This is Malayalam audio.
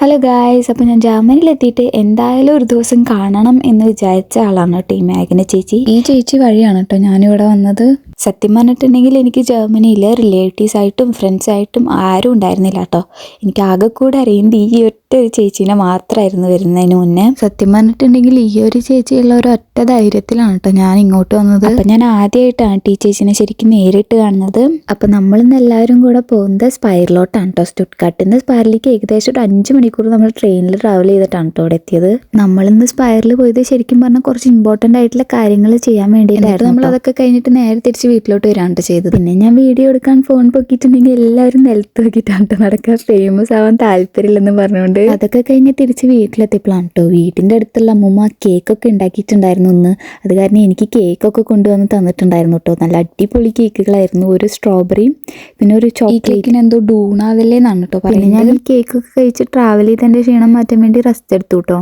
ഹലോ ഗായ്സ്, അപ്പോൾ ഞാൻ ജർമ്മനിയിലെത്തിയിട്ട് എന്തായാലും ഒരു ദിവസം കാണണം എന്ന് വിചാരിച്ച ആളാണ് കേട്ടോ ഈ മേഘന ചേച്ചി. ഈ ചേച്ചി വഴിയാണ് കേട്ടോ ഞാനിവിടെ വന്നത്. സത്യം പറഞ്ഞിട്ടുണ്ടെങ്കിൽ എനിക്ക് ജർമ്മനിയിൽ റിലേറ്റീവ്സായിട്ടും ഫ്രണ്ട്സായിട്ടും ആരും ഉണ്ടായിരുന്നില്ല കേട്ടോ. എനിക്ക് ആകെ കൂടെ അറിയുന്നത് ഈ ഒറ്റ ഒരു ചേച്ചീനെ മാത്രമായിരുന്നു വരുന്നതിന് മുന്നേ. സത്യം പറഞ്ഞിട്ടുണ്ടെങ്കിൽ ഈ ഒരു ചേച്ചിയുള്ള ഒരു ഒറ്റ ധൈര്യത്തിലാണ് കേട്ടോ ഞാൻ ഇങ്ങോട്ട് വന്നത്. അപ്പം ഞാൻ ആദ്യമായിട്ടാണ് ഈ ചേച്ചീനെ ശരിക്കും നേരിട്ട് കാണുന്നത്. അപ്പം നമ്മളിന്ന് എല്ലാവരും കൂടെ പോകുന്നത് സ്പൈറിലോട്ടാണ് കേട്ടോ. സ്റ്റുട്ട്ഗാർട്ടിൽ നിന്ന് സ്പൈറിലേക്ക് ഏകദേശം ഒരു 5 മണിക്കൂർ നമ്മൾ ട്രെയിനിൽ ട്രാവൽ ചെയ്തിട്ടാണ് കേട്ടോ ഇവിടെ എത്തിയത്. നമ്മളിന്ന് സ്പൈറിൽ പോയത് ശരിക്കും പറഞ്ഞാൽ കുറച്ച് ഇമ്പോർട്ടൻ്റ് ആയിട്ടുള്ള കാര്യങ്ങൾ ചെയ്യാൻ വേണ്ടിയിട്ടായിരുന്നു. നമ്മൾ അതൊക്കെ കഴിഞ്ഞിട്ട് നേരെ തിരിച്ച് വീട്ടിലോട്ട് വരാണ് ചെയ്തത്. പിന്നെ ഞാൻ വീഡിയോ എടുക്കാൻ ഫോൺ പൊക്കിയിട്ടുണ്ടെങ്കിൽ എല്ലാവരും നിലത്ത് നോക്കിയിട്ടാണ് നടക്കാൻ, ഫേമസ് ആവാൻ താല്പര്യമില്ലെന്ന് പറഞ്ഞുകൊണ്ട്. അതൊക്കെ കഴിഞ്ഞ് തിരിച്ച് വീട്ടിലെത്തിയപ്പോഴാണ് കേട്ടോ വീട്ടിൻ്റെ അടുത്തുള്ള അമ്മൂമ്മ കേക്കൊക്കെ ഉണ്ടാക്കിയിട്ടുണ്ടായിരുന്നു ഇന്ന്. അത് കാരണം എനിക്ക് കേക്കൊക്കെ കൊണ്ടുവന്ന് തന്നിട്ടുണ്ടായിരുന്നു കേട്ടോ. നല്ല അടിപൊളി കേക്കുകളായിരുന്നു. ഒരു സ്ട്രോബെറിയും പിന്നെ ഒരു ചോക്ലേറ്റിന് എന്തോ ഡൂണാവല്ലേ എന്നാണ് കേട്ടോ പറയുന്നത്. ഞാൻ ഈ കേക്കൊക്കെ കഴിച്ച് ട്രാവൽ ചെയ്തതിൻ്റെ ക്ഷീണം മാറ്റാൻ വേണ്ടി റെസ്റ്റ് എടുത്തു കേട്ടോ.